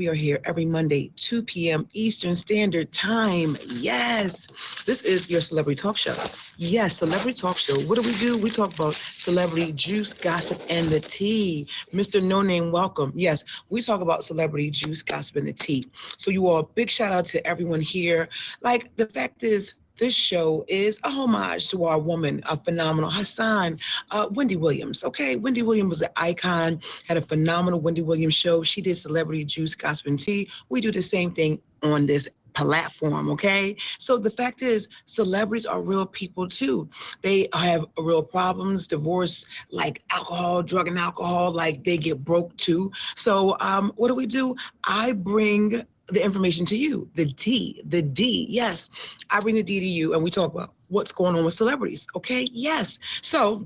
We are here every Monday, 2 p.m. Eastern Standard Time. Yes, this is your celebrity talk show. Yes, celebrity talk show. What do? We talk about celebrity juice, gossip, and the tea. Mr. No Name, welcome. Yes, we talk about celebrity juice, gossip, and the tea. So you all, big shout out to everyone here. Like, the fact is, this show is a homage to our woman, a phenomenal Hassan, Wendy Williams. Okay, Wendy Williams was an icon, had a phenomenal Wendy Williams show. She did celebrity juice, gossip, and tea. We do the same thing on this platform, okay? So the fact is, celebrities are real people too. They have real problems, divorce, like alcohol, drug and alcohol, like they get broke too. So what do? I bring the information to you, the D. Yes, I bring the D to you, and we talk about what's going on with celebrities. Okay, yes. So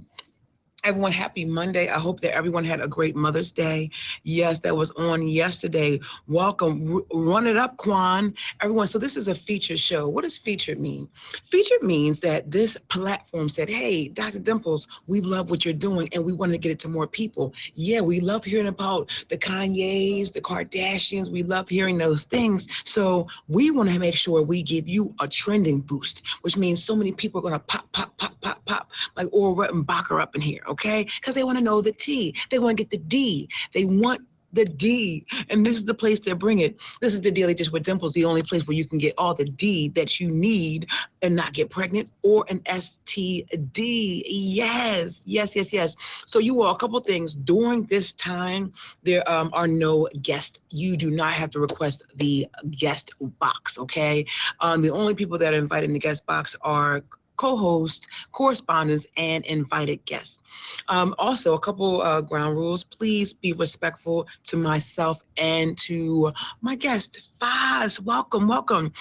everyone, happy Monday. I hope that everyone had a great Mother's Day. Yes, that was on yesterday. Welcome. Run it up, Quan. Everyone, so this is a featured show. What does featured mean? Featured means that this platform said, hey, Dr. Dimples, we love what you're doing and we want to get it to more people. Yeah, we love hearing about the Kanyes, the Kardashians. We love hearing those things. So we want to make sure we give you a trending boost, which means so many people are going to pop, pop, pop, pop, pop, like Oral Ruttenbacher up in here. Okay, because they want to know the T. They want to get the D. They want the D, and this is the place they bring it. This is the Daily Dish with Dimples, the only place where you can get all the D that you need and not get pregnant or an STD. Yes, yes, yes, yes. So you all, a couple things. During this time, there are no guests. You do not have to request the guest box, okay? The only people that are invited in the guest box are co-host, correspondents, and invited guests. Also, a couple ground rules. Please be respectful to myself and to my guest, Faz. Welcome, welcome.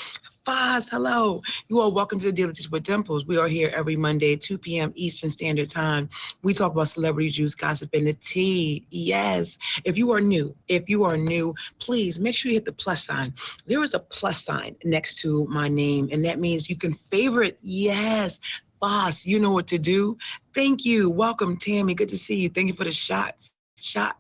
Faz, hello. You are welcome to the Daily Dish with Dimples. We are here every Monday, 2 p.m. Eastern Standard Time. We talk about celebrity juice, gossip, and the tea. Yes. If you are new, please make sure you hit the plus sign. There is a plus sign next to my name, and that means you can favorite. Yes. Boss, you know what to do. Thank you. Welcome, Tammy. Good to see you. Thank you for the shots. Shot.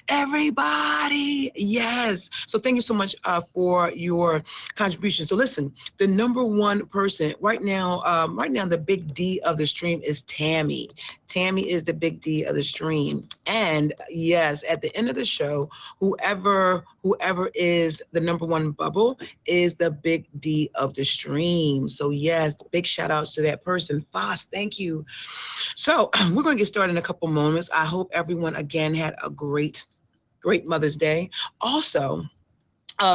Everybody. Yes. So thank you so much for your contribution. So listen, the number one person right now, the big D of the stream is Tammy. Tammy is the big D of the stream. And yes, at the end of the show, whoever is the number one bubble is the big D of the stream. So yes, big shout outs to that person. Foss, thank you. So we're going to get started in a couple moments. I hope everyone again had a great Mother's Day. Also,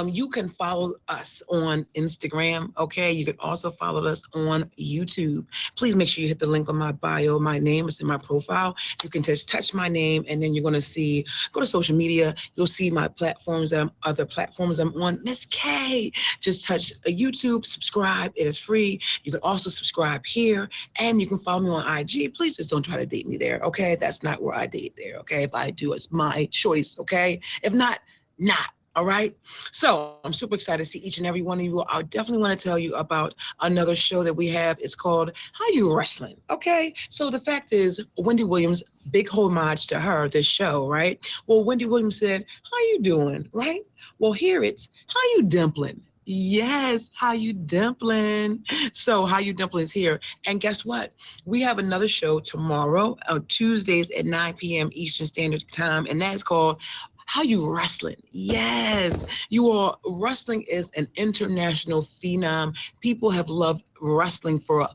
you can follow us on Instagram, okay? You can also follow us on YouTube. Please make sure you hit the link on my bio. My name is in my profile. You can touch my name, and then you're going to go to social media. You'll see my platforms, other platforms I'm on. Miss K, just touch YouTube, subscribe. It is free. You can also subscribe here, and you can follow me on IG. Please just don't try to date me there, okay? That's not where I date there, okay? If I do, it's my choice, okay? If not, not. All right. So I'm super excited to see each and every one of you. I definitely want to tell you about another show that we have. It's called How You Wrestling. Okay. So the fact is, Wendy Williams, big homage to her, this show, right? Well, Wendy Williams said, how you doing? Right. Well, here it's how you dimpling. Yes, how you dimpling. So how you dimpling is here. And guess what? We have another show tomorrow, Tuesdays at 9 p.m. Eastern Standard Time, and that's called How You Wrestling. Yes, you all, wrestling is an international phenom. People have loved wrestling for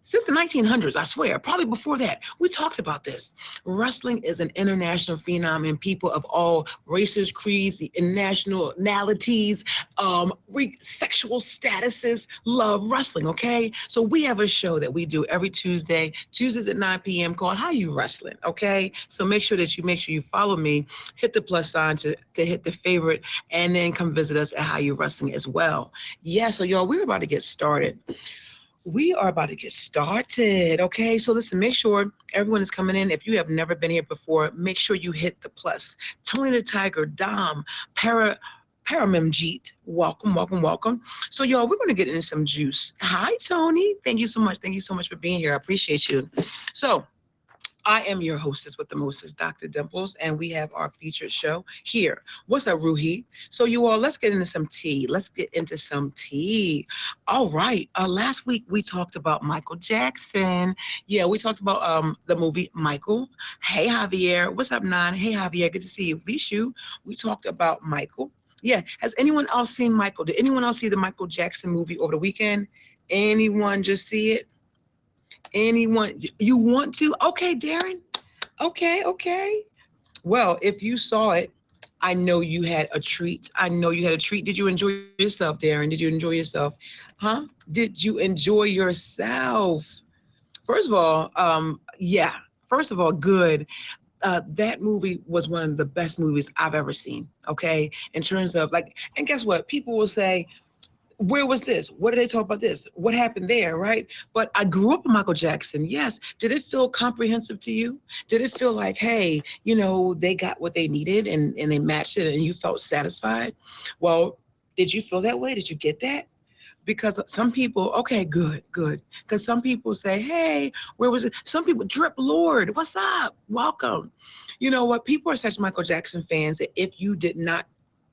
since the 1900s, I swear, probably before that. We talked about this. Wrestling is an international phenom, and people of all races, creeds, nationalities, sexual statuses love wrestling, okay? So we have a show that we do every Tuesdays at 9 p.m. called How You Wrestling, okay? So make sure you follow me, hit the plus sign to hit the favorite, and then come visit us at How You Wrestling as well. Yeah, so y'all, we're about to get started. We are about to get started, okay? So listen, make sure everyone is coming in. If you have never been here before, make sure you hit the plus. Tony the Tiger, Dom, Paramimjeet, welcome. So y'all, we're gonna get into some juice. Hi, Tony. Thank you so much for being here. I appreciate you. So I am your hostess with the mostest, Dr. Dimples, and we have our featured show here. What's up, Ruhi? So, you all, let's get into some tea. Let's get into some tea. All right. Last week we talked about Michael Jackson. Yeah, we talked about the movie Michael. Hey, Javier. What's up, Nan? Hey, Javier. Good to see you. Vishu. We talked about Michael. Yeah. Has anyone else seen Michael? Did anyone else see the Michael Jackson movie over the weekend? Anyone just see it? Anyone? You want to? Okay, Darren. Okay, okay. Well, if you saw it, I know you had a treat. I know you had a treat. Did you enjoy yourself, Darren? Did you enjoy yourself? Huh? Did you enjoy yourself? First of all, yeah. First of all, good. That movie was one of the best movies I've ever seen. Okay, in terms of like, and guess what? People will say, where was this? What did they talk about this? What happened there, right? But I grew up with Michael Jackson. Yes. Did it feel comprehensive to you? Did it feel like, hey, they got what they needed and they matched it and you felt satisfied? Well, did you feel that way? Did you get that? Because some people, okay, good, good. Because some people say, hey, where was it? Some people, Drip Lord, what's up? Welcome. You know what? People are such Michael Jackson fans that if you did not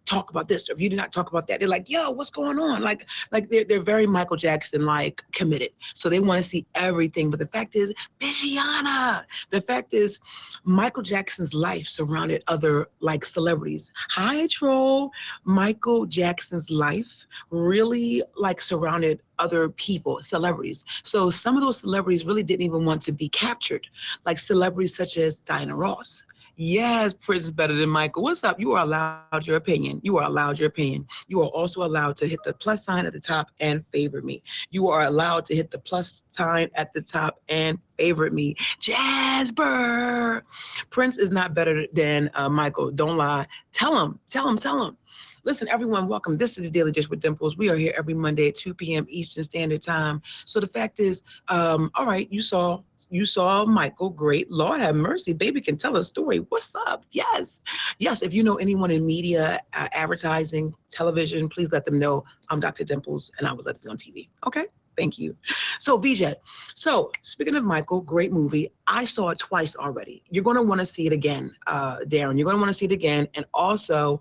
talk about this or if you did not talk about that, they're like, yo, what's going on? Like they're very Michael Jackson like committed, so they want to see everything. But the fact is, Bijiana, the fact is, Michael Jackson's life surrounded other like celebrities. Hi, troll. Michael Jackson's life really like surrounded other people, celebrities. So some of those celebrities really didn't even want to be captured, like celebrities such as Diana Ross. Yes, Prince is better than Michael. What's up? You are allowed your opinion. You are allowed your opinion. You are also allowed to hit the plus sign at the top and favorite me. You are allowed to hit the plus sign at the top and favorite me. Jasper. Prince is not better than Michael. Don't lie. Tell him. Tell him. Tell him. Listen, everyone, welcome. This is the Daily Dish with Dimples. We are here every Monday at 2 p.m. Eastern Standard Time. So the fact is, all right, you saw Michael. Great. Lord have mercy. Baby can tell a story. What's up? Yes. Yes. If you know anyone in media, advertising, television, please let them know I'm Dr. Dimples and I would let them be on TV. Okay. Thank you. So, VJ. So, speaking of Michael, great movie. I saw it twice already. You're going to want to see it again, Darren. You're going to want to see it again. And also,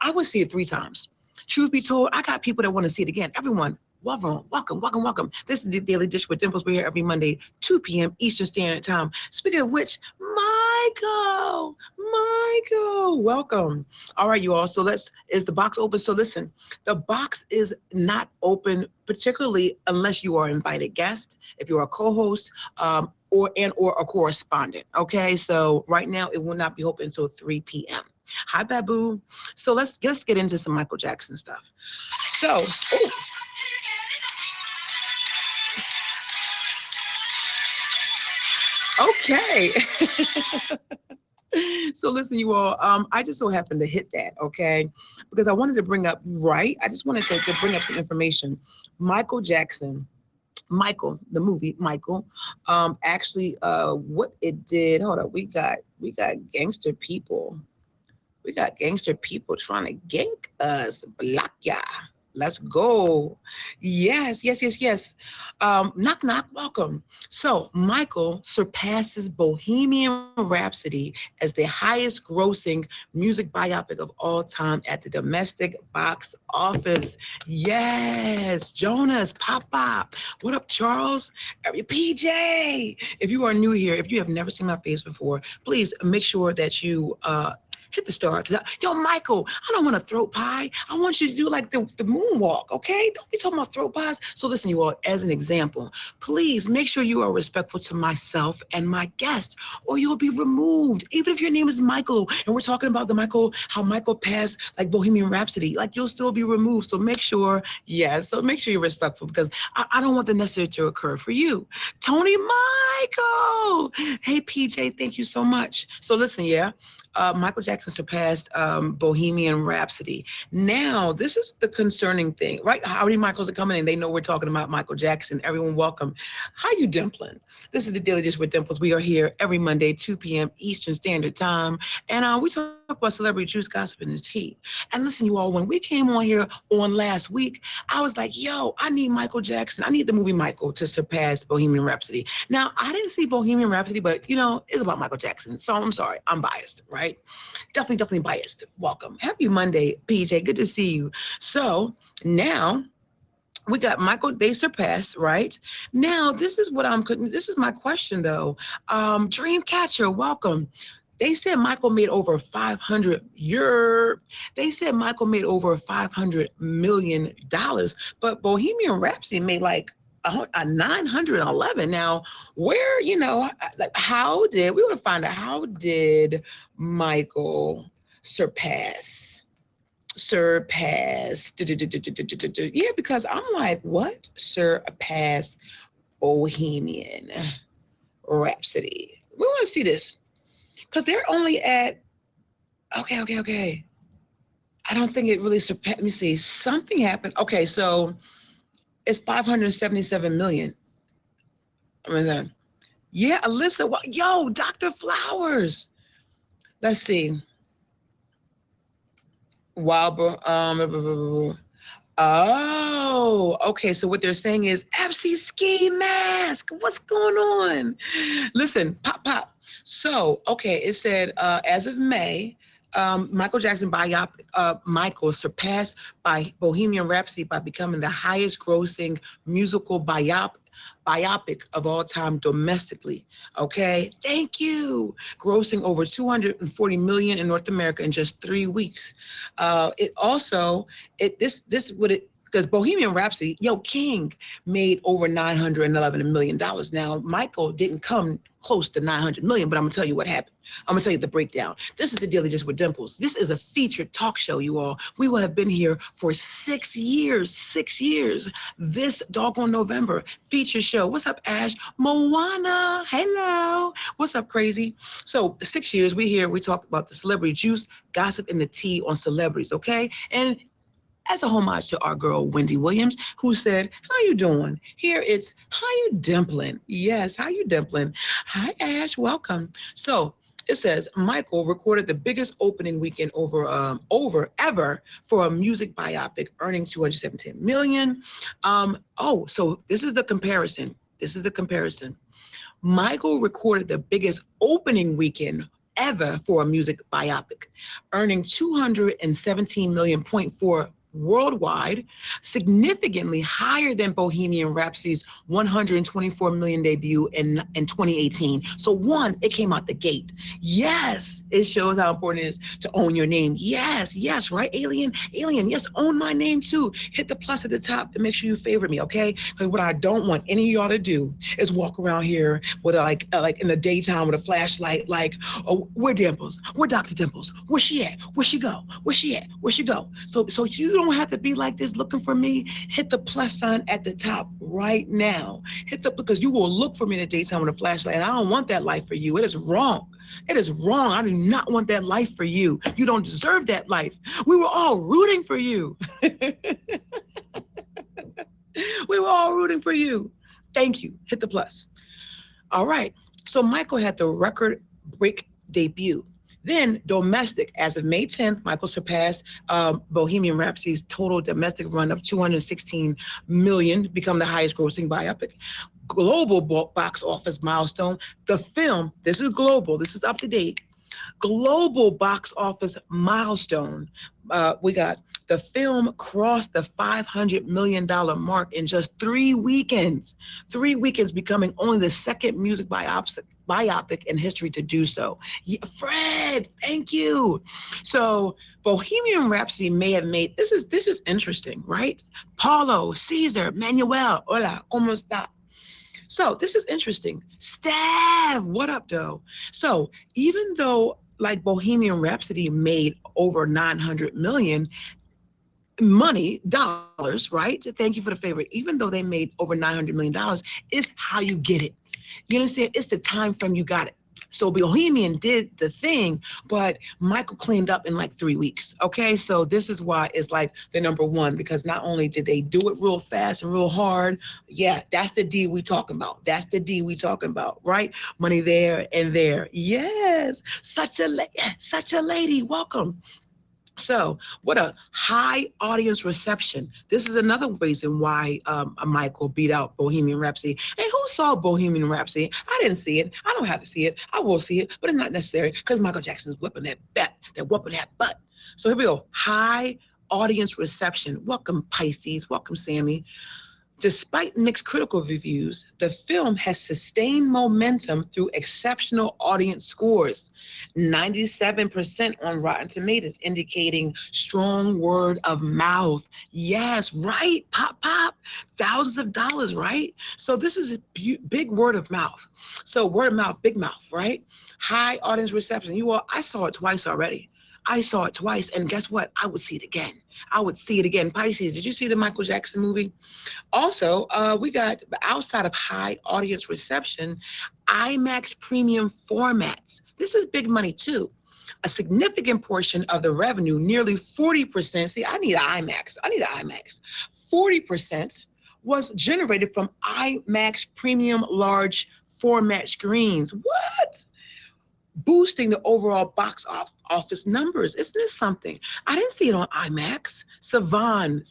I would see it 3 times. Truth be told, I got people that want to see it again. Everyone, welcome, welcome, welcome, welcome. This is the Daily Dish with Dimples. We're here every Monday, 2 p.m. Eastern Standard Time. Speaking of which, Michael, welcome. All right, you all. So is the box open? So listen, the box is not open, particularly unless you are an invited guest, if you're a co-host, or a correspondent. Okay, so right now it will not be open until 3 p.m. Hi, Babu. So let's get into some Michael Jackson stuff. So, okay. So listen, you all, I just so happened to hit that, okay? Because I wanted to bring up, right? I just wanted to bring up some information. Michael Jackson, Michael, the movie Michael, actually, what it did, hold up, we got gangster people. We got gangster people trying to gank us. Block ya. Let's go. Yes, yes, yes, yes. Knock, knock, welcome. So Michael surpasses Bohemian Rhapsody as the highest grossing music biopic of all time at the domestic box office. Yes, Jonas, pop, pop. What up, Charles? PJ. If you are new here, if you have never seen my face before, please make sure that you hit the stars. Yo, Michael, I don't want a throat pie. I want you to do like the moonwalk, okay? Don't be talking about throat pies. So listen, you all, as an example, please make sure you are respectful to myself and my guest, or you'll be removed. Even if your name is Michael, and we're talking about how Michael passed like Bohemian Rhapsody, like you'll still be removed. So make sure, so make sure you're respectful because I don't want the necessary to occur for you. Tony Michael. Hey, PJ, thank you so much. So listen, Michael Jackson surpassed Bohemian Rhapsody. Now, this is the concerning thing, right? How many Michaels are coming in? They know we're talking about Michael Jackson. Everyone, welcome. How you dimpling? This is the Daily Dish with Dimples. We are here every Monday, 2 p.m. Eastern Standard Time. And we talk talk about celebrity juice, gossip, and the tea. And listen, you all, when we came on here on last week, I was like, yo, I need Michael Jackson. I need the movie Michael to surpass Bohemian Rhapsody. Now, I didn't see Bohemian Rhapsody, but it's about Michael Jackson. So I'm sorry, I'm biased, right? Definitely biased. Welcome. Happy Monday, PJ. Good to see you. So now we got Michael, they surpassed, right? Now, this is my question though. Dreamcatcher, welcome. They said Michael made over 500 They said Michael made over $500 million, but Bohemian Rhapsody made like a 911. Now, where, like we want to find out, how did Michael surpass? Yeah, because I'm like, what surpass Bohemian Rhapsody? We want to see this because they're only at okay. I don't think it really surpassed. Let me see. Something happened. Okay, so it's 577 million. Yeah, Alyssa. Yo, Dr. Flowers. Let's see. Wow. Oh, okay. So what they're saying is FC Ski Mask. What's going on? Listen, pop. So, okay, it said as of May, Michael Jackson biopic, Michael surpassed by Bohemian Rhapsody by becoming the highest grossing musical biopic of all time domestically. Okay, thank you. Grossing over 240 million in North America in just 3 weeks. Because Bohemian Rhapsody, King made over $911 million. Now, Michael didn't come close to 900 million, but I'm gonna tell you what happened. I'm gonna tell you the breakdown. This is the Daily Just with Dimples. This is a featured talk show, you all. We will have been here for 6 years. 6 years. This doggone November feature show. What's up, Ash? Moana, hello. What's up, crazy? So 6 years, we talk about the celebrity juice, gossip, and the tea on celebrities, okay? And as a homage to our girl, Wendy Williams, who said, how you doing? Here it's, how you dimpling? Yes, how you dimpling? Hi, Ash, welcome. So it says, Michael recorded the biggest opening weekend ever for a music biopic, earning 217 million. So this is the comparison. Michael recorded the biggest opening weekend ever for a music biopic, earning 217 million.4 worldwide, significantly higher than Bohemian Rhapsody's 124 million debut in 2018. So it came out the gate. Yes, it shows how important it is to own your name. Yes, right, Alien, yes, own my name too. Hit the plus at the top and make sure you favorite me, okay? Because what I don't want any of y'all to do is walk around here with like in the daytime with a flashlight, like, oh, where Dimples? Where Dr. Dimples? Where she at? Where she go? Where she at? Where she go? So you don't have to be like this looking for me. Hit the plus sign at the top right now. Because you will look for me in the daytime with a flashlight, and I don't want that life for you. It is wrong. It is wrong. I do not want that life for you. You don't deserve that life. We were all rooting for you. We were all rooting for you. Thank you. Hit the plus. All right. So Michael had the record break debut. Then domestic, as of May 10th, Michael surpassed Bohemian Rhapsody's total domestic run of 216 million, become the highest grossing biopic. Global box office milestone. The film, this is global, this is up to date. Global box office milestone. We got the film crossed the $500 million mark in just 3 weekends. 3 weekends, becoming only the second music biopic in history to do so. Yeah, Fred, thank you. So Bohemian Rhapsody may have made, this is interesting, right? Paulo, Caesar, Manuel, hola, ¿cómo está? So this is interesting. Stav, what up, though? So even though like Bohemian Rhapsody made over 900 million dollars, right? Thank you for the favor. Even though they made over $900 million, it's how you get it. You understand? It's the time frame you got it. So Bohemian did the thing, but Michael cleaned up in like 3 weeks. Okay, so this is why it's like the number one, because not only did they do it real fast and real hard, yeah, that's the D we talking about. That's the D we talking about, right? Money there and there. Yes, such a lady. Welcome. So, what a high audience reception. This is another reason why Michael beat out Bohemian Rhapsody. And who saw Bohemian Rhapsody? I didn't see it. I don't have to see it. I will see it, but it's not necessary because Michael Jackson's whipping that butt. They're whooping that butt. So here we go. High audience reception. Welcome, Pisces. Welcome, Sammy. Despite mixed critical reviews, the film has sustained momentum through exceptional audience scores. 97% on Rotten Tomatoes, indicating strong word of mouth. Yes, right? Pop, pop. Thousands of dollars, right? So this is a big word of mouth. So word of mouth, big mouth, right? High audience reception. I saw it twice already. I saw it twice, and guess what? I would see it again. I would see it again. Pisces, did you see the Michael Jackson movie? Also, we got, outside of high audience reception, IMAX premium formats. This is big money too. A significant portion of the revenue, nearly 40%. See, I need an IMAX. 40% was generated from IMAX premium large format screens. What? Boosting the overall box office numbers. Isn't this something? I didn't see it on IMAX. Savan,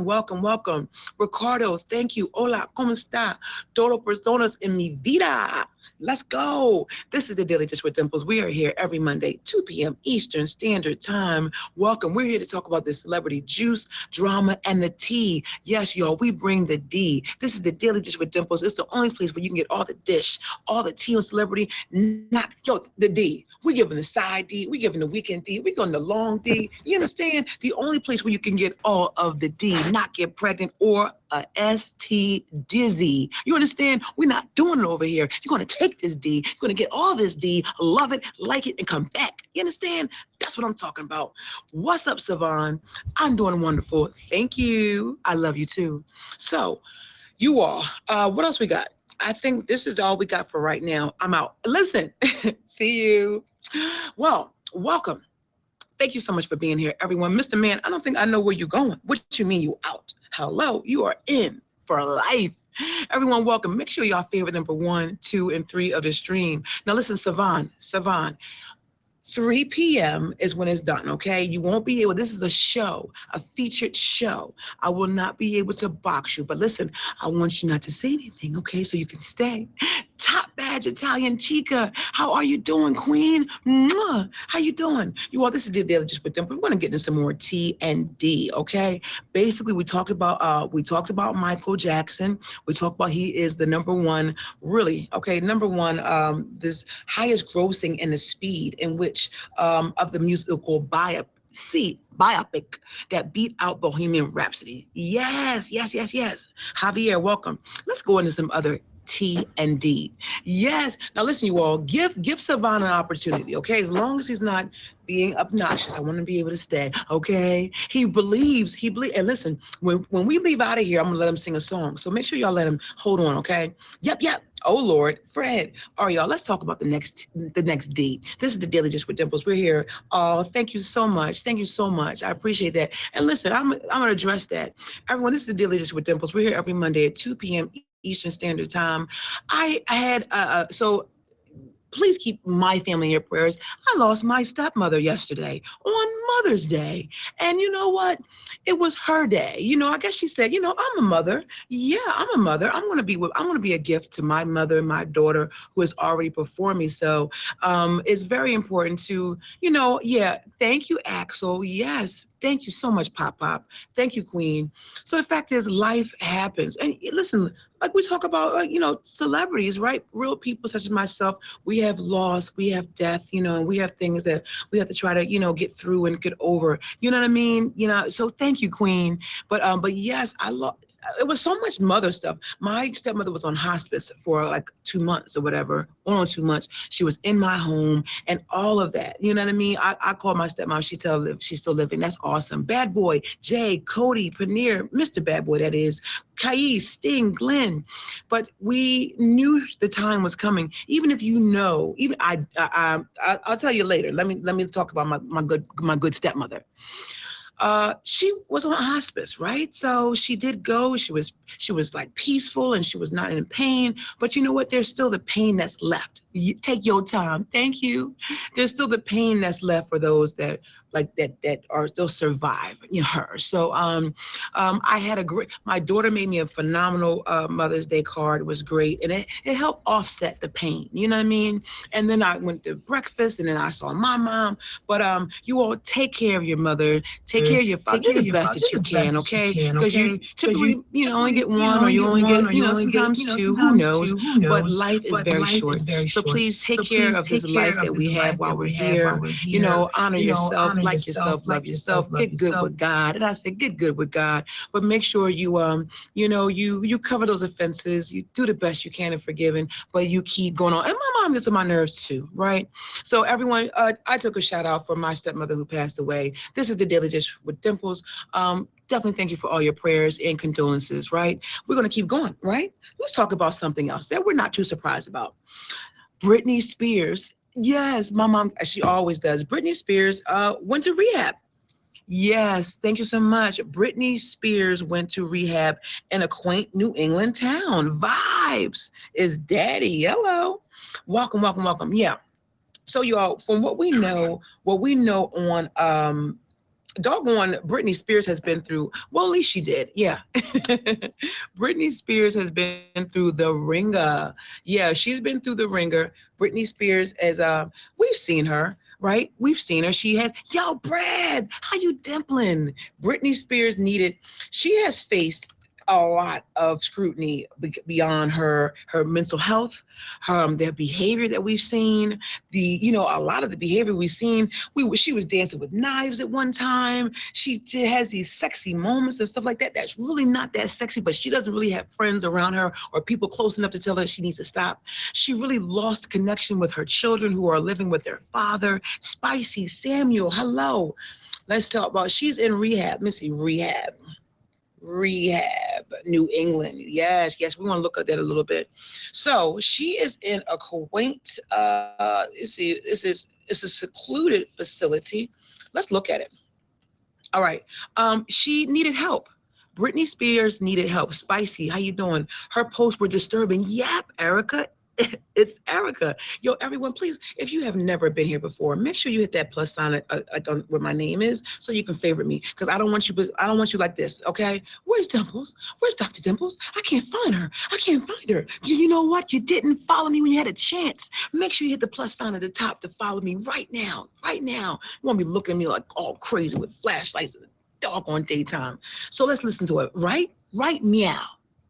welcome. Ricardo, thank you. Hola, ¿cómo está? Todo personas en mi vida. Let's go. This is the Daily Dish with Dimples. We are here every Monday, 2 p.m. Eastern Standard Time. Welcome. We're here to talk about the celebrity juice, drama, and the tea. Yes, y'all, we bring the D. This is the Daily Dish with Dimples. It's the only place where you can get all the dish, all the tea on celebrity, the D. We're giving the side D. We're giving the weekend D. We're going the long D. You understand? The only place where you can get all of the D, not get pregnant or a ST dizzy. You understand? We're not doing it over here. You're going to take this D. You're going to get all this D, love it, like it, and come back. You understand? That's what I'm talking about. What's up, Savan? I'm doing wonderful. Thank you. I love you too. So, you all, what else we got? I think this is all we got for right now. I'm out. Listen, see you. Well, welcome. Thank you so much for being here, everyone. Mr. Man, I don't think I know where you're going. What you mean you out? Hello, you are in for life. Everyone, welcome. Make sure y'all favorite number 1, 2, and 3 of the stream. Now listen, Savan, 3 p.m. is when it's done, okay? You won't be able, this is a show, a featured show. I will not be able to box you, but listen, I want you not to say anything, okay? So you can stay. Top badge Italian Chica, how are you doing, queen? Mwah. How you doing? You all, this is the Daily Just with them. We're gonna get into some more T and D, okay? Basically, we talked about Michael Jackson. We talked about he is the number one, really, okay, number one, this highest grossing in the speed in which of the musical biopic that beat out Bohemian Rhapsody. Yes. Javier, welcome. Let's go into some other T and D. Yes. Now listen, you all, give Savan an opportunity, okay? As long as he's not being obnoxious, I want to be able to stay, okay? He believes, and listen, when we leave out of here, I'm gonna let him sing a song. So make sure y'all let him hold on, okay? Yep. Oh Lord, Fred. All right, y'all, let's talk about the next D. This is the Daily Dish with Dimples. We're here. Oh, thank you so much. I appreciate that. And listen, I'm gonna address that. Everyone, this is the Daily Dish with Dimples. We're here every Monday at 2 p.m. Eastern Standard Time. I had so please keep my family in your prayers. I lost my stepmother yesterday on Mother's Day. And you know what? It was her day. I guess she said, I'm a mother. Yeah, I'm a mother. I'm going to be a gift to my mother, my daughter, who has already before me. So it's very important to, thank you, Axel. Yes. Thank you so much, Pop. Thank you, Queen. So the fact is, life happens. And listen, like we talk about, celebrities, right? Real people such as myself, we have loss, we have death, and we have things that we have to try to, get through and get over. You know what I mean? So thank you, Queen. But yes, it was so much mother stuff. My stepmother was on hospice for like 2 months or whatever, 1 or 2 months. She was in my home and all of that. You know what I mean? I called my stepmom. She's still living. That's awesome. Bad Boy, Jay, Cody, Paneer, Mr. Bad Boy, that is, Kais, Sting, Glenn. But we knew the time was coming. Even if you know, even I'll tell you later. Let me talk about my good stepmother. She was on hospice, right? So she did go. She was like peaceful and she was not in pain. But you know what? There's still the pain that's left. You take your time. Thank you. There's still the pain that's left for those that are still survive, her. So I had my daughter made me a phenomenal Mother's Day card. It was great. And it helped offset the pain. You know what I mean? And then I went to breakfast and then I saw my mom. But you all take care of your mother. Take care of your father. Do the best that you can, okay? Because you typically, only get one or you only get, sometimes two. Who knows? But life is very short. So please take care of this life that we have while we're here. Honor yourself, like yourself, love yourself, get good with God. And I say get good with God, but make sure you cover those offenses. You do the best you can in forgiving, but you keep going on. And my mom gets on my nerves too, right? So everyone, I took a shout out for my stepmother who passed away. This is the Daily Dish with Dimples. Definitely thank you for all your prayers and condolences, right? We're going to keep going, right? Let's talk about something else that we're not too surprised about. Britney Spears. Yes, my mom, as she always does. Britney Spears went to rehab. Yes, thank you so much. Britney Spears went to rehab in a quaint New England town. Vibes is daddy. Hello. Welcome, welcome, welcome. Yeah. So y'all, from what we know on doggone Britney Spears has been through, well, at least she did. Yeah. Britney Spears has been through the ringer. Yeah, she's been through the ringer. Britney Spears, we've seen her, right? We've seen her. She has, yo, Brad, how you dimpling? Britney Spears she has faced a lot of scrutiny beyond her mental health, their behavior that we've seen, a lot of the behavior we've seen. She was dancing with knives at one time. She has these sexy moments and stuff like that. That's really not that sexy, but she doesn't really have friends around her or people close enough to tell her she needs to stop. She really lost connection with her children who are living with their father. Spicy Samuel, hello. Let's talk about, she's in rehab. Let me see, rehab, New England. Yes, we want to look at that a little bit. So she is in a quaint, it's a secluded facility. Let's look at it. All right. She needed help. Britney Spears needed help. Spicy, how you doing? Her posts were disturbing. Yep, Erica. It's Erica. Yo, everyone, please, if you have never been here before, make sure you hit that plus sign on where my name is so you can favorite me. Because I don't want you like this, okay? Where's Dimples? Where's Dr. Dimples? I can't find her. You know what? You didn't follow me when you had a chance. Make sure you hit the plus sign at the top to follow me right now. Right now. You won't be looking at me like all crazy with flashlights in the doggone daytime. So let's listen to it. Right meow.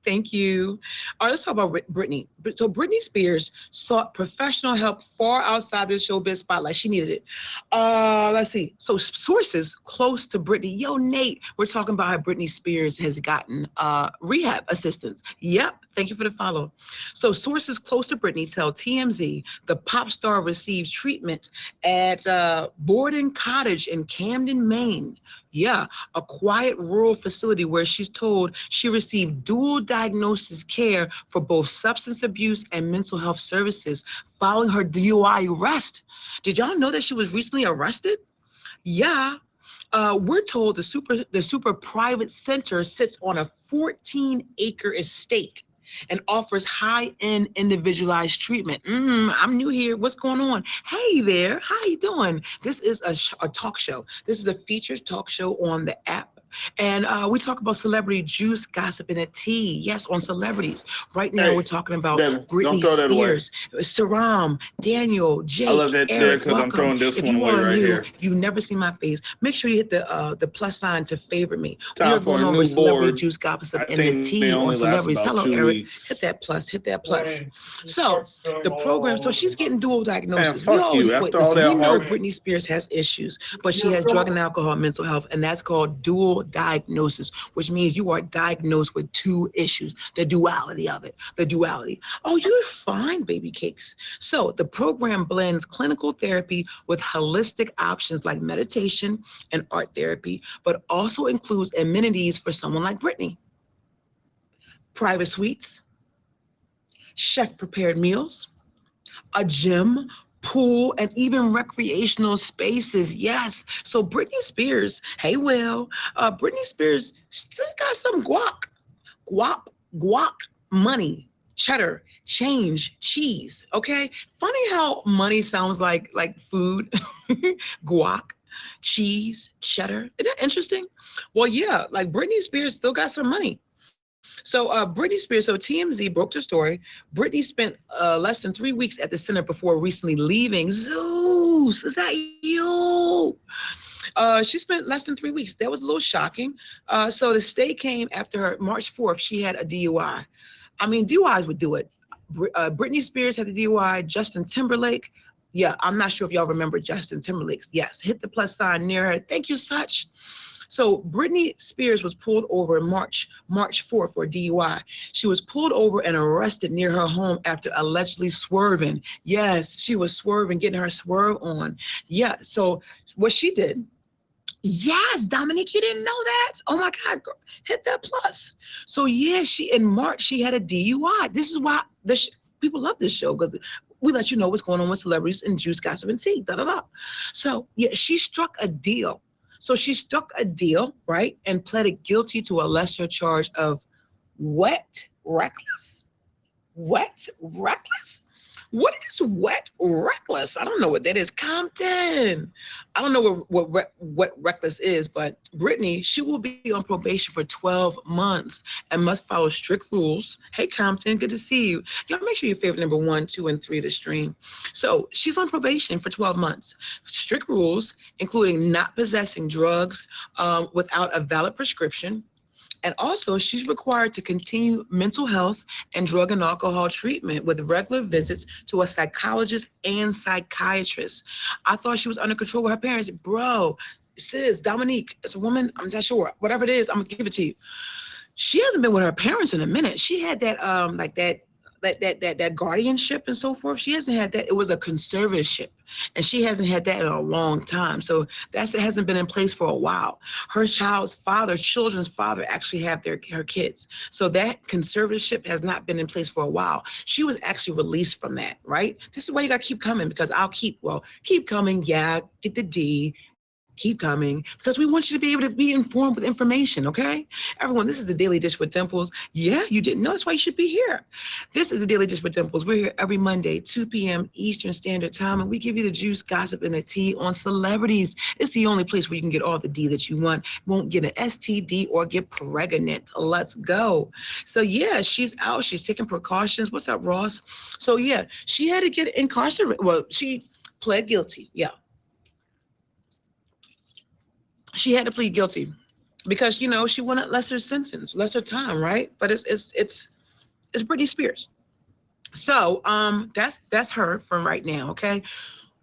Thank you. All right, let's talk about Britney. So Britney Spears sought professional help far outside the showbiz spotlight. She needed it. Let's see. So sources close to Britney. Yo, Nate, we're talking about how Britney Spears has gotten rehab assistance. Yep. Thank you for the follow. So sources close to Britney tell TMZ the pop star received treatment at Borden Cottage in Camden, Maine. Yeah, a quiet rural facility where she's told she received dual diagnosis care for both substance abuse and mental health services following her DUI arrest. Did y'all know that she was recently arrested? Yeah. We're told the super private center sits on a 14-acre estate and offers high-end individualized treatment. I'm new here. What's going on? Hey there. How you doing? This is a talk show. This is a featured talk show on the app. And we talk about celebrity juice, gossip, and a tea. Yes, on celebrities. Right now, we're talking about Britney Spears, Saram, Daniel, Jake, I love that Eric. because I'm throwing this one away right here. If you've never seen my face, make sure you hit the plus sign to favorite me. Time we are going over celebrity juice, gossip, and the tea on celebrities. Hello, Eric. Hit that plus. So the program. So she's getting dual diagnosis. Man, fuck you. We know Britney Spears has issues, but she has drug and alcohol, mental health, and that's called dual dual diagnosis, which means you are diagnosed with two issues, the duality of it, the duality. Oh, you're fine, baby cakes. So the program blends clinical therapy with holistic options like meditation and art therapy, but also includes amenities for someone like Brittany. Private suites, chef-prepared meals, a gym, pool, and even recreational spaces. Yes. So Britney Spears, hey, Will, Britney Spears still got some guap, guap, money, cheddar, change, cheese. Okay. Funny how money sounds like food, guac, cheese, cheddar. Isn't that interesting? Well, yeah, like Britney Spears still got some money. So Britney Spears, so TMZ broke the story. Britney spent less than 3 weeks at the center before recently leaving. Zeus, is that you? She spent less than 3 weeks. That was a little shocking. So the state came after her March 4th. She had a DUI. I mean, DUIs would do it. Britney Spears had the DUI. Justin Timberlake. Yeah, I'm not sure if y'all remember Justin Timberlake's. Yes, hit the plus sign near her. Thank you, Such. So Britney Spears was pulled over March 4th for DUI. She was pulled over and arrested near her home after allegedly swerving. Yes, she was swerving, getting her swerve on. Yeah, so what she did, yes, Dominique, you didn't know that? Oh my God, girl, hit that plus. So yeah, in March, she had a DUI. This is why people love this show, because we let you know what's going on with celebrities and juice, gossip, and tea, da-da-da. So yeah, she struck a deal. So she struck a deal, right, and pleaded guilty to a lesser charge of wet reckless. Wet reckless? What is wet reckless? I don't know what that is. Compton. I don't know what reckless is, but Britney, she will be on probation for 12 months and must follow strict rules. Hey, Compton, good to see you. Y'all make sure you favorite number 1, 2, and 3 to stream. So she's on probation for 12 months. Strict rules, including not possessing drugs without a valid prescription. And also, she's required to continue mental health and drug and alcohol treatment with regular visits to a psychologist and psychiatrist. I thought she was under control with her parents. Bro, sis, Dominique, it's a woman, I'm not sure. Whatever it is, I'm gonna give it to you. She hasn't been with her parents in a minute. She had that that guardianship and so forth. She hasn't had that. It was a conservatorship, and she hasn't had that in a long time. So it hasn't been in place for a while. Her children's father actually have her kids. So that conservatorship has not been in place for a while. She was actually released from that, right? This is why you gotta keep coming, because keep coming. Yeah, get the D. Keep coming, because we want you to be able to be informed with information, okay? Everyone, this is the Daily Dish with Dimples. Yeah, you didn't know, that's why you should be here. This is the Daily Dish with Dimples. We're here every Monday, 2 p.m. Eastern Standard Time, and we give you the juice, gossip, and the tea on celebrities. It's the only place where you can get all the D that you want. You won't get an STD or get pregnant. Let's go. So yeah, she's out. She's taking precautions. What's up, Ross? So yeah, she had to get incarcerated. Well, she pled guilty. Yeah. She had to plead guilty because she wanted lesser sentence, lesser time, right? But it's Britney Spears. So that's her from right now, okay?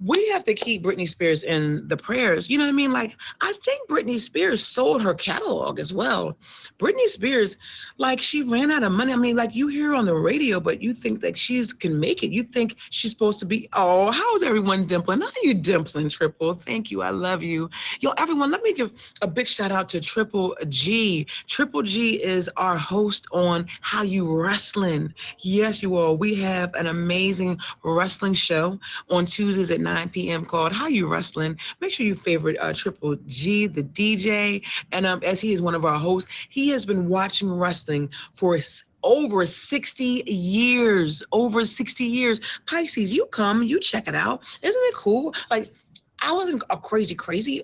We have to keep Britney Spears in the prayers. You know what I mean? Like, I think Britney Spears sold her catalog as well. Britney Spears, like, she ran out of money. I mean, like, you hear her on the radio, but you think that she can make it. You think she's supposed to be, oh, how's everyone dimpling? How are you dimpling, Triple? Thank you. I love you. Yo, everyone, let me give a big shout out to Triple G. Triple G is our host on How You Wrestling. Yes, you all. We have an amazing wrestling show on Tuesdays at 9 p.m. called How You Wrestling. Make sure you favorite Triple G, the DJ. And as he is one of our hosts, he has been watching wrestling for over 60 years. Over 60 years. Pisces, you come, you check it out. Isn't it cool? Like, I wasn't a crazy.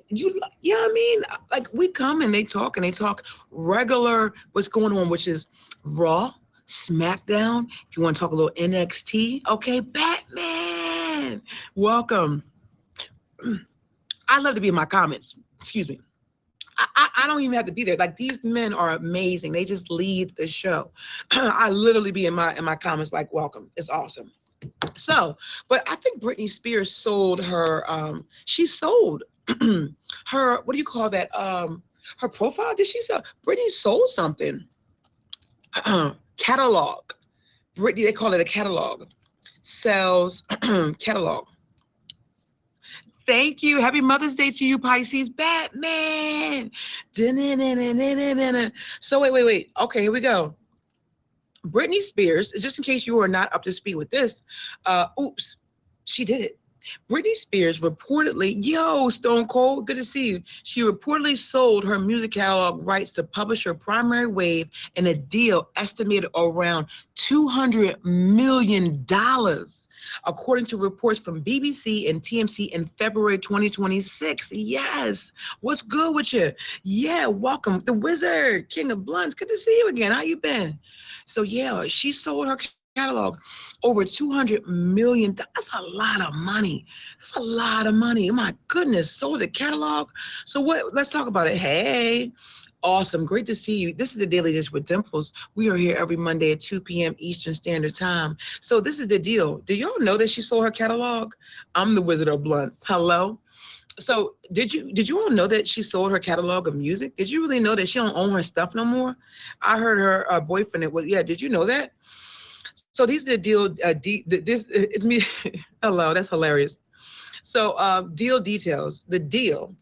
You know what I mean? Like, we come and they talk regular what's going on, which is Raw, SmackDown. If you want to talk a little NXT, okay, Batman. Welcome. I love to be in my comments. Excuse me. I don't even have to be there. Like, these men are amazing. They just lead the show. I literally be in my comments like, welcome. It's awesome. So, but I think Britney Spears sold her, she sold her, what do you call that? Her profile, did she sell? Britney sold something. Catalog. Britney, they call it a catalog. Sells catalog. Thank you. Happy Mother's Day to you, Pisces. Batman. So wait. Okay, here we go. Britney Spears, just in case you are not up to speed with this, oops, she did it. Britney Spears reportedly, yo, Stone Cold, good to see you. She reportedly sold her music catalog rights to publish her Primary Wave in a deal estimated around $200 million, according to reports from BBC and TMC in February 2026. Yes. What's good with you? Yeah, welcome. The Wizard, King of Blunts. Good to see you again. How you been? So yeah, she sold her catalog over $200 million. That's a lot of money. That's a lot of money. Oh my goodness, sold a catalog. So what? Let's talk about it. Hey, awesome. Great to see you. This is the Daily Dish with Dimples. We are here every Monday at 2 p.m. Eastern Standard Time. So this is the deal. Do y'all know that she sold her catalog? I'm the Wizard of Blunts. Hello. So did you all know that she sold her catalog of music? Did you really know that she don't own her stuff no more? I heard her boyfriend. Did you know that? So these are the deal. This is me. Hello, that's hilarious. So deal details. The deal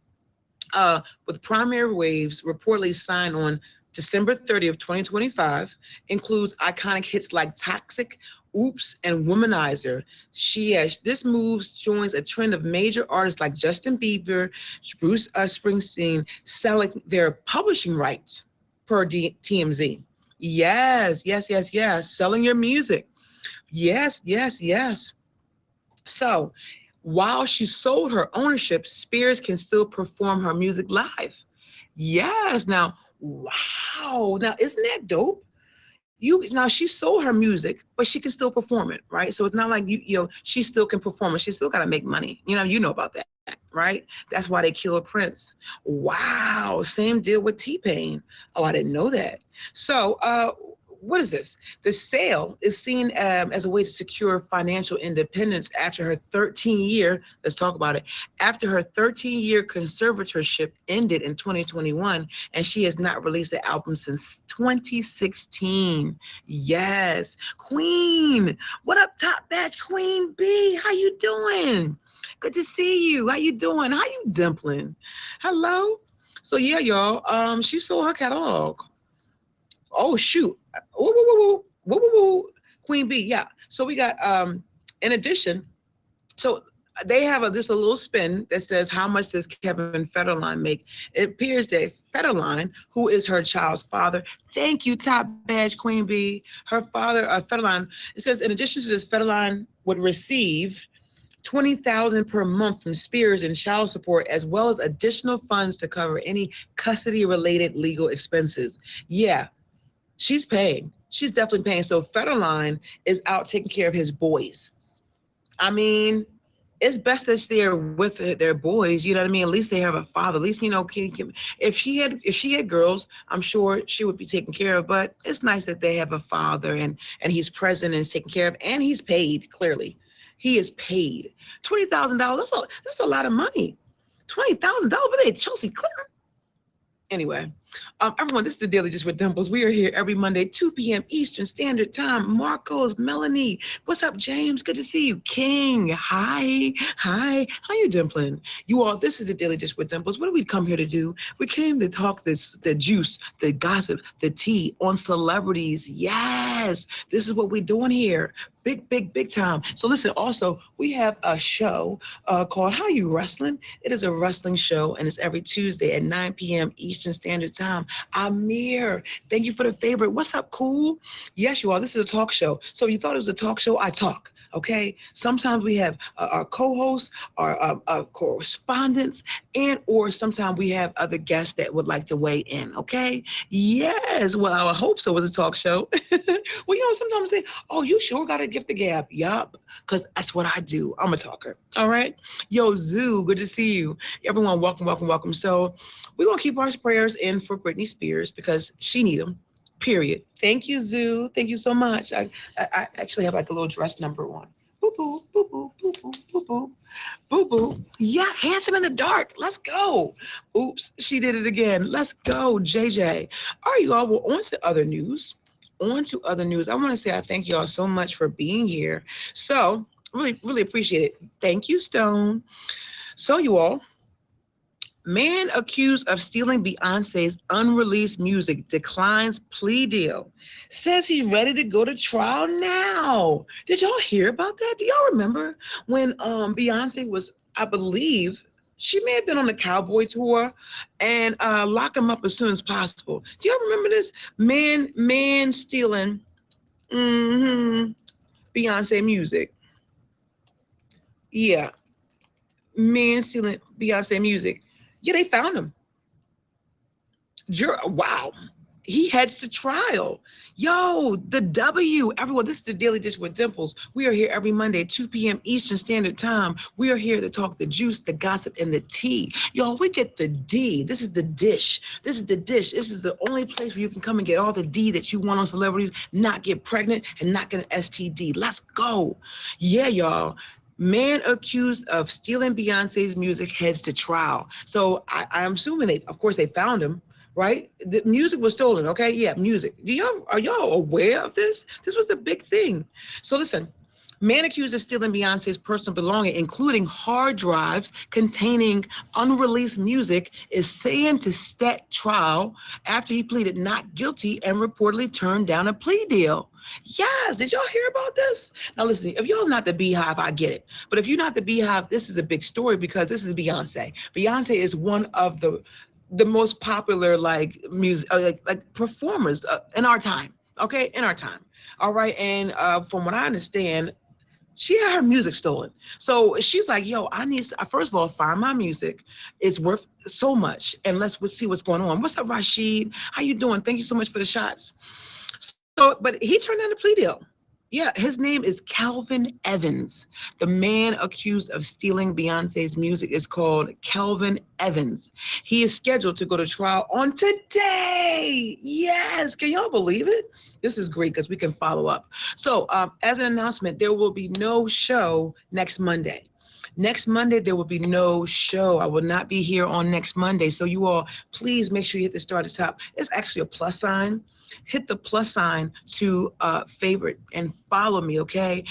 with Primary Waves reportedly signed on December 30th, 2025 includes iconic hits like Toxic, Oops, and Womanizer. This move joins a trend of major artists like Justin Bieber, Bruce Springsteen selling their publishing rights per TMZ. Yes. Selling your music. Yes. So while she sold her ownership, Spears can still perform her music live. Yes. Now, wow. Now, isn't that dope? Now she sold her music, but she can still perform it, right? So it's not like she still can perform it. She still got to make money. You know about that, right? That's why they killed Prince. Wow. Same deal with T-Pain. Oh, I didn't know that. So what is this? The sale is seen as a way to secure financial independence after her 13-year, let's talk about it, after her 13-year conservatorship ended in 2021, and she has not released the album since 2016. Yes. Queen, what up, Top Batch Queen B? How you doing? Good to see you. How you doing? How you dimpling? Hello? So yeah, y'all, she sold her catalog. Oh shoot. Woo. Queen B, yeah. So we got in addition, so they have this a little spin that says, how much does Kevin Federline make? It appears that Federline, who is her child's father, thank you, Top Badge Queen B, her father, Federline, it says, in addition to this, Federline would receive $20,000 per month from Spears in child support, as well as additional funds to cover any custody-related legal expenses. Yeah, she's paying. She's definitely paying. So Federline is out taking care of his boys. I mean, it's best that they're with their boys. You know what I mean? At least they have a father. At least, if she had girls, I'm sure she would be taken care of. But it's nice that they have a father and he's present and is taken care of, and he's paid. Clearly, he is paid. $20,000. That's a lot of money. $20,000. But they Chelsea Clinton. Anyway, everyone, this is the Daily Just with Dimples. We are here every Monday, 2 p.m. Eastern Standard Time. Marcos, Melanie, what's up, James? Good to see you. King, hi. How you dimpling? You all, this is the Daily Just with Dimples. What do we come here to do? We came to talk the juice, the gossip, the tea on celebrities. Yes, this is what we're doing here. Big time. So listen, also, we have a show called How You Wrestling? It is a wrestling show, and it's every Tuesday at 9 p.m. Eastern Standard Time. Amir, thank you for the favorite. What's up, cool? Yes, you are. This is a talk show. So you thought it was a talk show? I talk. Okay. Sometimes we have our co-hosts, our correspondents, or sometimes we have other guests that would like to weigh in. Okay. Yes. Well, I hope so. It was a talk show. Well, sometimes say, "Oh, you sure got to give the gab." Yup, because that's what I do. I'm a talker. All right. Yo, Zoo, good to see you. Everyone, welcome. So we're gonna keep our prayers in for Britney Spears because she need them. Period. Thank you, Zoo. Thank you so much. I actually have like a little dress number on. boo boo, boo boo, boo boo, boo boo, boo boo. Yeah, handsome in the dark. Let's go. Oops, she did it again. Let's go, JJ. All right, you all. Well, on to other news. On to other news. I want to say I thank you all so much for being here. So, really, really appreciate it. Thank you, Stone. So, you all, man accused of stealing Beyonce's unreleased music declines plea deal. Says he's ready to go to trial now. Did y'all hear about that? Do y'all remember when Beyonce was, I believe, she may have been on the Cowboy tour and lock him up as soon as possible. Do y'all remember this? Man stealing Beyonce music. Yeah, man stealing Beyonce music. Yeah, they found him. Wow. He heads to trial. Yo, the W. Everyone, this is the Daily Dish with Dimples. We are here every Monday, 2 p.m. Eastern Standard Time. We are here to talk the juice, the gossip, and the tea. Y'all, we get the D. This is the dish. This is the dish. This is the only place where you can come and get all the D that you want on celebrities, not get pregnant, and not get an STD. Let's go. Yeah, y'all. Man accused of stealing Beyonce's music heads to trial. So I'm assuming of course, they found him, right? The music was stolen. Okay, yeah, music. Are y'all aware of this? This was a big thing. So listen, man accused of stealing Beyonce's personal belongings, including hard drives containing unreleased music, is saying to stat trial after he pleaded not guilty and reportedly turned down a plea deal. Yes, did y'all hear about this? Now listen, if y'all not the Beehive, I get it. But if you're not the Beehive, this is a big story because this is Beyonce. Beyonce is one of the most popular music like performers in our time. Okay, in our time. All right, and from what I understand, she had her music stolen. So she's like, yo, I need to, first of all, find my music. It's worth so much. And let's see what's going on. What's up, Rashid? How you doing? Thank you so much for the shots. So, but he turned down a plea deal. Yeah, his name is Calvin Evans. The man accused of stealing Beyonce's music is called Calvin Evans. He is scheduled to go to trial on today. Yes, can y'all believe it? This is great because we can follow up. So, as an announcement, there will be no show next Monday. Next Monday, there will be no show. I will not be here on next Monday. So you all, please make sure you hit the star at the top. It's actually a plus sign. Hit the plus sign to favorite and follow me, okay?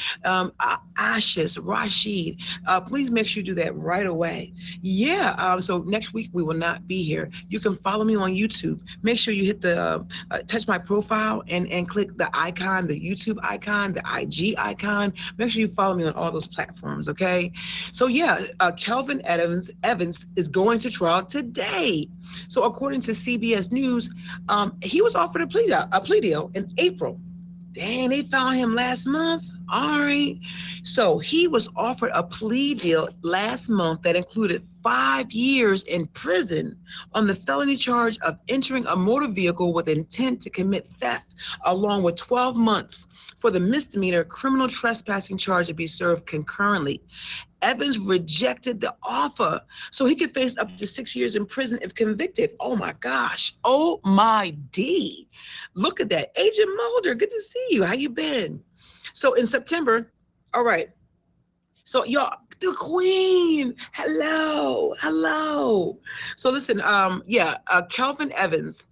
Ashes, Rashid, please make sure you do that right away. Yeah, so next week we will not be here. You can follow me on YouTube. Make sure you hit the touch my profile and click the icon, the YouTube icon, the IG icon. Make sure you follow me on all those platforms, okay? So yeah, Calvin Evans is going to trial today. So according to CBS News, he was offered a plea deal in April. Dang, they found him last month. All right. So he was offered a plea deal last month that included 5 years in prison on the felony charge of entering a motor vehicle with intent to commit theft, along with 12 months for the misdemeanor criminal trespassing charge to be served concurrently. Evans rejected the offer, so he could face up to 6 years in prison if convicted. Oh my gosh. Oh my D. Look at that. Agent Mulder, good to see you. How you been? So in September, all right. So y'all, the Queen. Hello. So listen, Calvin Evans.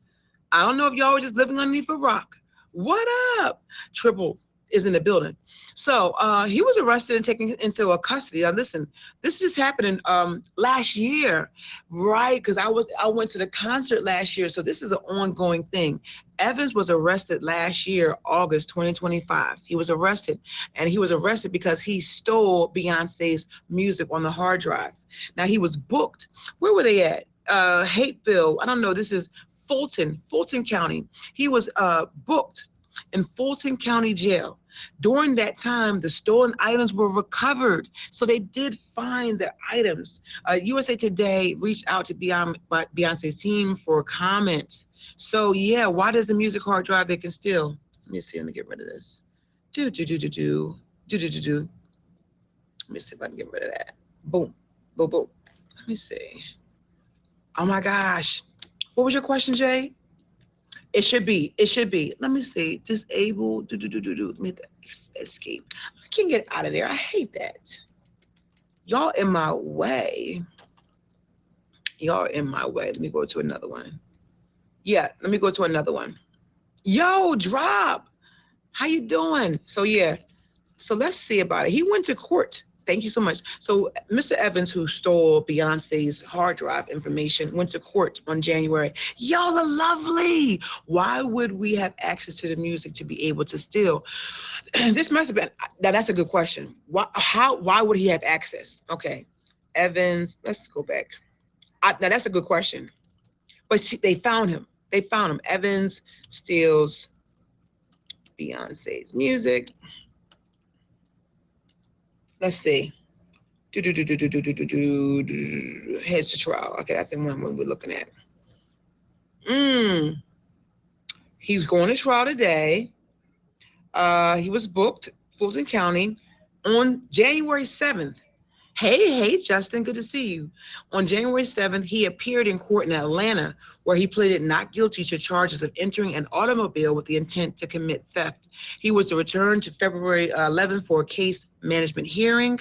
I don't know if y'all were just living underneath a rock. What up? Triple is in the building. So he was arrested and taken into a custody. Now listen, this just happened last year, right? Because I went to the concert last year, so this is an ongoing thing. Evans was arrested last year, August 2025. He was arrested, and he was arrested because he stole Beyonce's music on the hard drive. Now he was booked. Where were they at? Hateville. I don't know. This is Fulton County. He was booked in Fulton County Jail. During that time, the stolen items were recovered. So they did find the items. USA Today reached out to Beyonce's team for comment. So yeah, why does the music hard drive they can steal? Let me see, let me get rid of this. Let me see if I can get rid of that. Boom. Let me see. Oh my gosh. What was your question, Jay? It should be. It should be. Let me see. Disable. Let me escape. I can't get out of there. I hate that. Y'all in my way. Y'all in my way. Let me go to another one. Yeah, let me go to another one. Yo, drop. How you doing? So yeah. So let's see about it. He went to court. Thank you so much. So Mr. Evans, who stole Beyonce's hard drive information, went to court on January. Y'all are lovely. Why would we have access to the music to be able to steal? This must have been. Now that's a good question. Why would he have access? Okay, Evans. Let's go back. Now that's a good question. But they found him. They found him. Evans steals Beyonce's music. Let's see. Heads to trial. Okay, that's the one we're looking at. He's going to trial today. He was booked, Fulton County, on January 7th. Hey, Justin, good to see you. On January 7th, he appeared in court in Atlanta, where he pleaded not guilty to charges of entering an automobile with the intent to commit theft. He was to return to February 11th for a case management hearing.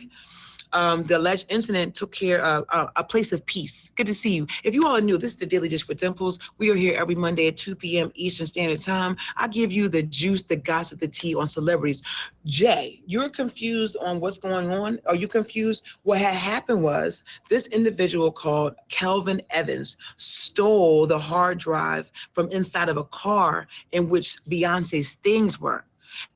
The alleged incident took care of a place of peace. Good to see you. If you all are new, this is the Daily Dish with Dimples. We are here every Monday at 2 p.m. Eastern Standard Time. I give you the juice, the gossip, the tea on celebrities. Jay, you're confused on what's going on? Are you confused? What had happened was this individual called Kelvin Evans stole the hard drive from inside of a car in which Beyonce's things were.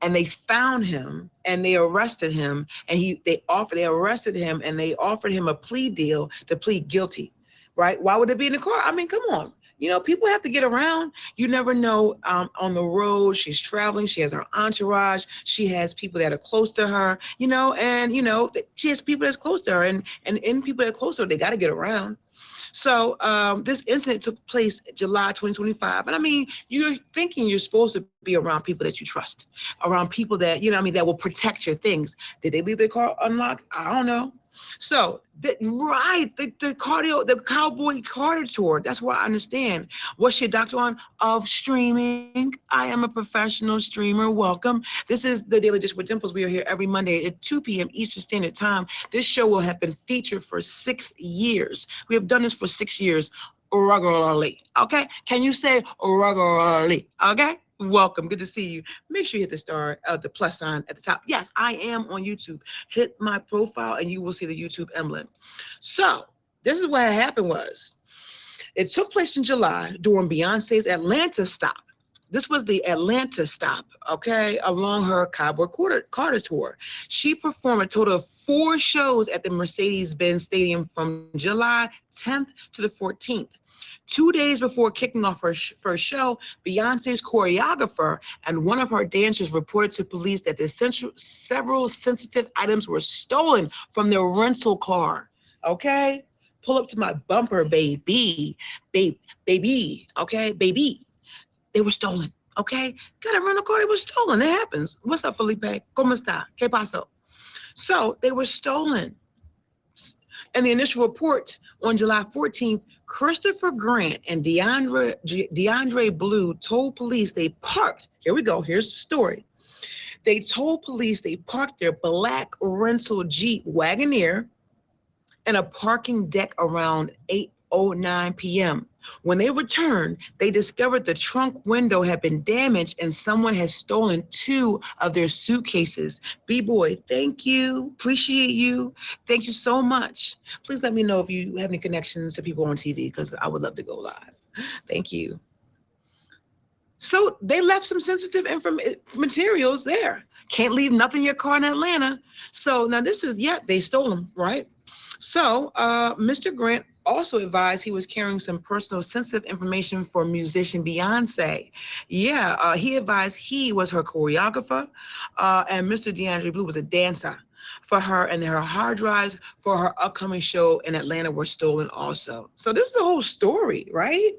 And they found him and they arrested him, and they arrested him and they offered him a plea deal to plead guilty, right? Why would it be in the car? I mean, come on. You know, people have to get around. You never know. On the road, she's traveling. She has her entourage. She has people that are close to her, and, she has people that's close to her. And people that are close to her, they got to get around. So this incident took place July 2025. And I mean, you're thinking you're supposed to be around people that you trust, around people that, that will protect your things. Did they leave their car unlocked? I don't know. So, the Cowboy Carter tour, that's what I understand. What's your doctor on? Of streaming. I am a professional streamer. Welcome. This is the Daily Dish with Dimples. We are here every Monday at 2 p.m. Eastern Standard Time. This show will have been featured for 6 years. We have done this for 6 years regularly. Okay? Can you say regularly? Okay? Welcome. Good to see you. Make sure you hit the star, the plus sign at the top. Yes, I am on YouTube. Hit my profile and you will see the YouTube emblem. So this is what happened was, it took place in July during Beyonce's Atlanta stop. This was the Atlanta stop, okay, along her Cowboy Carter tour. She performed a total of 4 shows at the Mercedes-Benz Stadium from July 10th to the 14th. 2 days before kicking off her first show, Beyonce's choreographer and one of her dancers reported to police that several sensitive items were stolen from their rental car. Okay? Pull up to my bumper, baby. Baby. Okay? Baby. They were stolen. Okay? Got a rental car, it was stolen. It happens. What's up, Felipe? ¿Cómo está? ¿Qué pasó? So they were stolen. In the initial report on July 14th, Christopher Grant and DeAndre Blue told police they parked. Here we go. Here's the story. They told police they parked their black rental Jeep Wagoneer in a parking deck around 8:09 p.m. When they returned, they discovered the trunk window had been damaged and someone had stolen 2 of their suitcases. B-Boy, thank you. Appreciate you. Thank you so much. Please let me know if you have any connections to people on TV, because I would love to go live. Thank you. So they left some sensitive materials there. Can't leave nothing in your car in Atlanta. So now they stole them, right? So Mr. Grant also advised he was carrying some personal sensitive information for musician Beyonce. Yeah, he advised he was her choreographer, and Mr. DeAndre Blue was a dancer for her, and her hard drives for her upcoming show in Atlanta were stolen also. So this is the whole story, right?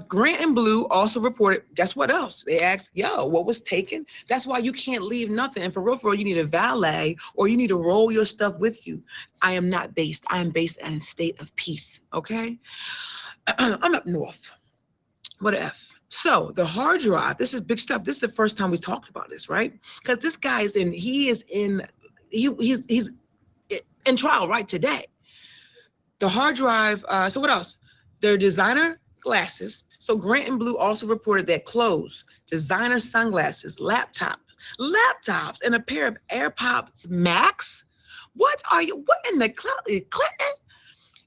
Grant and Blue also reported, guess what else? They asked, what was taken? That's why you can't leave nothing. And for real, you need a valet, or you need to roll your stuff with you. I am not based. I am based in a state of peace, okay? I'm up north. What a F. So the hard drive, this is big stuff. This is the first time we talked about this, right? Because this guy is in, he's in trial right today. The hard drive, so what else? Their designer glasses. So Grant and Blue also reported that clothes, designer sunglasses, laptops, and a pair of AirPods Max. What in the Clinton?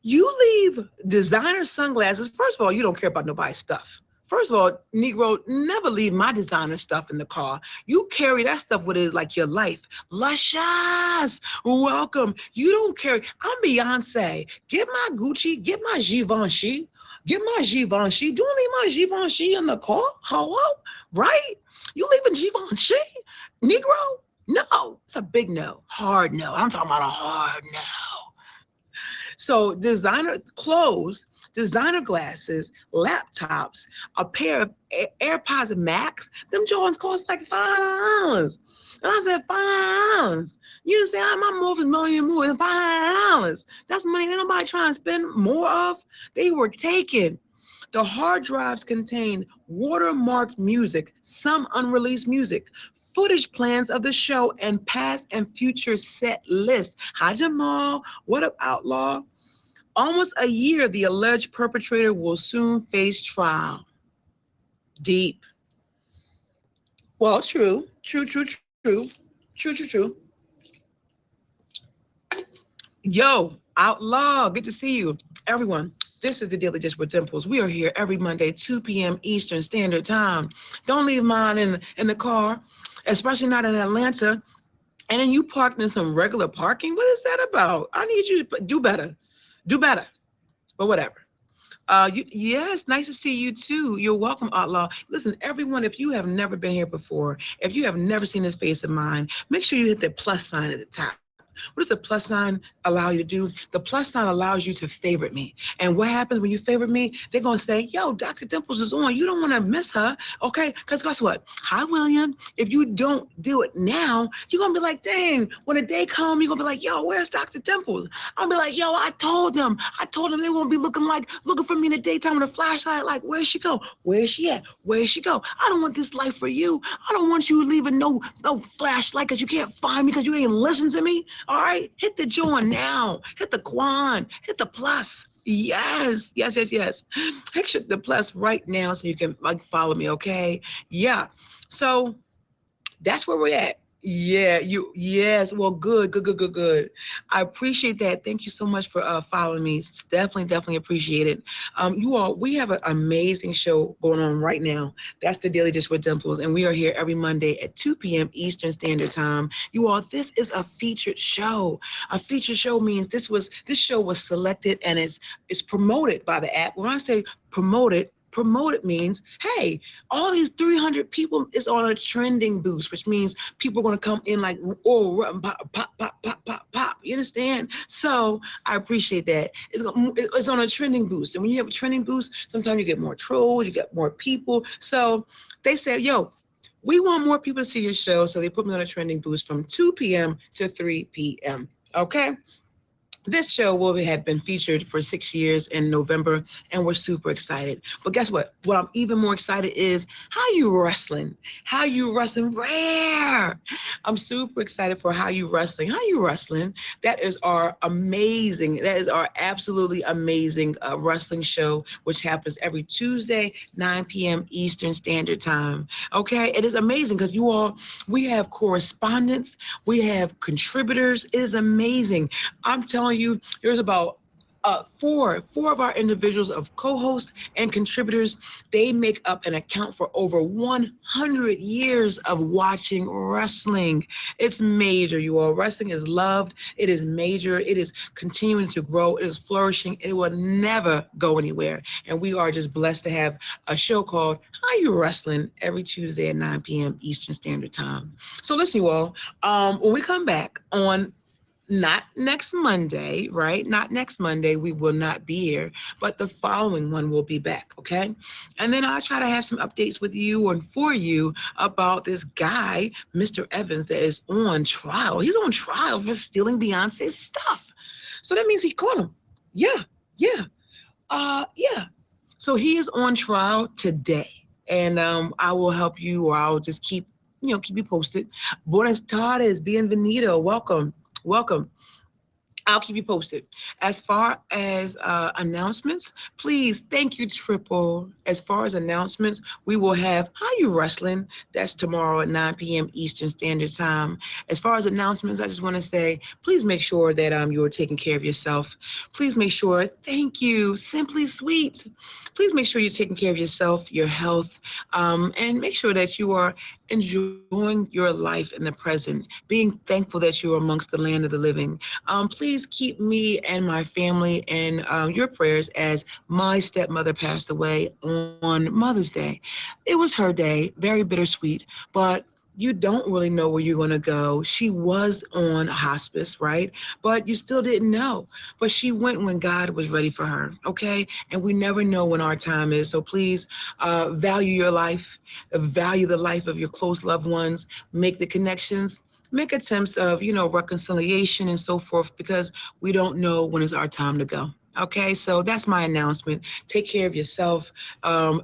You leave designer sunglasses. First of all, you don't care about nobody's stuff. First of all, Negro, never leave my designer stuff in the car. You carry that stuff with it like your life. Luscious, welcome. You don't carry. I'm Beyonce. Get my Gucci, get my Givenchy, get my Givenchy. Don't leave my Givenchy in the car. Hello, right? You leaving Givenchy, Negro? No, it's a big no, hard no. I'm talking about a hard no. So designer clothes, designer glasses, laptops, a pair of AirPods Max, them Jordans cost like $5. And I said, $5. You say my movie's more than $5. That's money ain't nobody trying to spend more of. They were taken. The hard drives contain watermarked music, some unreleased music, footage plans of the show, and past and future set lists. Hi, Jamal. What up, Outlaw? Almost a year, the alleged perpetrator will soon face trial. Deep. Well, true. Yo, Outlaw, good to see you. Everyone, this is the Daily Dish with Dimples. We are here every Monday, 2 p.m. Eastern Standard Time. Don't leave mine in the car, especially not in Atlanta. And then you parked in some regular parking. What is that about? I need you to do better. Do better, but whatever. Yes, nice to see you too. You're welcome, Outlaw. Listen, everyone, if you have never been here before, if you have never seen this face of mine, make sure you hit the plus sign at the top. What does the plus sign allow you to do? The plus sign allows you to favorite me. And what happens when you favorite me? They're going to say, yo, Dr. Dimples is on. You don't want to miss her, okay? Because guess what? Hi, William. If you don't do it now, you're going to be like, dang, when the day comes, you're going to be like, yo, where's Dr. Dimples? I'll be like, yo, I told them they won't be looking for me in the daytime with a flashlight, like, where's she go? Where's she at? Where's she go? I don't want this life for you. I don't want you leaving no flashlight because you can't find me because you ain't listen to me. All right, hit the join now. Hit the Quan. Hit the plus. Yes. Hit the plus right now so you can follow me. Okay. Yeah. So that's where we're at. Yeah, yes. Well, good. I appreciate that. Thank you so much for following me. It's definitely appreciate it. You all, we have an amazing show going on right now. That's the Daily Dish with Dimples, and we are here every Monday at 2 p.m. Eastern Standard Time. You all, this is a featured show. A featured show means this show was selected and it's promoted by the app. When I say promoted means, hey, all these 300 people is on a trending boost, which means people are going to come in like, oh, pop. You understand? So I appreciate that. It's on a trending boost. And when you have a trending boost, sometimes you get more trolls, you get more people. So they say, yo, we want more people to see your show. So they put me on a trending boost from 2 p.m. to 3 p.m. Okay? This show have been featured for 6 years in November, and we're super excited. But guess what? What I'm even more excited is how you wrestling. Rare. I'm super excited for How You Wrestling. That is our absolutely amazing wrestling show, which happens every Tuesday, 9 p.m. Eastern Standard Time. Okay? It is amazing because we have correspondents, we have contributors. It is amazing. I'm telling you, there's about four of our individuals of co-hosts and contributors. They make up and account for over 100 years of watching wrestling. It's major, you all. Wrestling is loved. It is major. It is continuing to grow. It is flourishing. It will never go anywhere. And we are just blessed to have a show called How You Wrestling every Tuesday at 9 p.m. Eastern Standard Time. So listen, you all, when we come back on not next Monday, right? Not next Monday, we will not be here, but the following one will be back, okay? And then I'll try to have some updates with you and for you about this guy, Mr. Evans, that is on trial. He's on trial for stealing Beyonce's stuff. So that means he caught him. Yeah. So he is on trial today and I will help you, or I'll just keep you posted. Buenas tardes, bienvenido, welcome, welcome. I'll keep you posted. As far as announcements, please, thank you, Triple. As far as announcements, we will have How You Wrestling. That's tomorrow at 9 p.m. Eastern Standard Time. As far as announcements, I just want to say, please make sure that you are taking care of yourself. Please make sure, thank you, Simply Sweet. Please make sure you're taking care of yourself, your health, and make sure that you are enjoying your life in the present, being thankful that you're amongst the land of the living. Please keep me and my family in your prayers as my stepmother passed away on Mother's Day. It was her day, very bittersweet, but you don't really know where you're going to go. She was on hospice, right? But you still didn't know. But she went when God was ready for her, okay? And we never know when our time is. So please value your life, value the life of your close loved ones, make the connections, make attempts of, reconciliation and so forth, because we don't know when it's our time to go. Okay, so that's my announcement. Take care of yourself,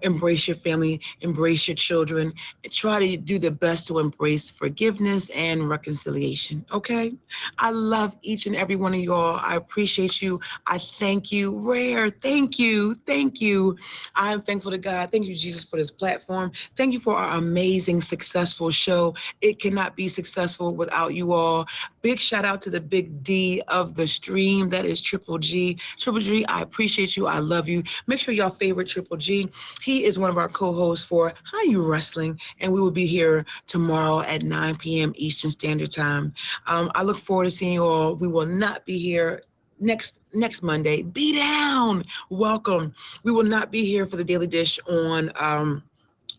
embrace your family, embrace your children, and try to do the best to embrace forgiveness and reconciliation. Okay, I love each and every one of y'all. I appreciate you. I thank you. Rare, thank you. Thank you. I am thankful to God. Thank you, Jesus, for this platform. Thank you for our amazing, successful show. It cannot be successful without you all. Big shout out to the big D of the stream. That is Triple G. Triple G, I appreciate you. I love you. Make sure y'all favorite Triple G. He is one of our co-hosts for How You Wrestling, and we will be here tomorrow at 9 p.m. Eastern Standard Time. I look forward to seeing you all. We will not be here next Monday. Be down. Welcome. We will not be here for the Daily Dish on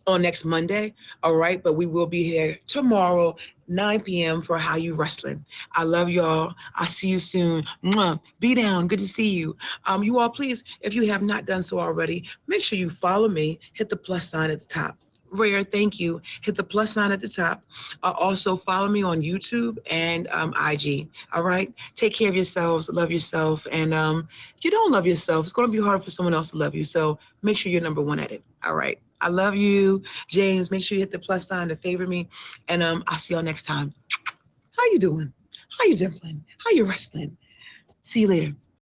next Monday, all right? But we will be here tomorrow, 9 p.m. for How You Wrestling. I love y'all. I'll see you soon. Mwah. Be down. Good to see you. You all, please, if you have not done so already, make sure you follow me. Hit the plus sign at the top. Rare, thank you. Hit the plus sign at the top. Also, follow me on YouTube and IG. All right? Take care of yourselves. Love yourself. And if you don't love yourself, it's going to be hard for someone else to love you. So make sure you're number one at it. All right? I love you. James, make sure you hit the plus sign to favor me. And I'll see y'all next time. How you doing? How you dimpling? How you wrestling? See you later.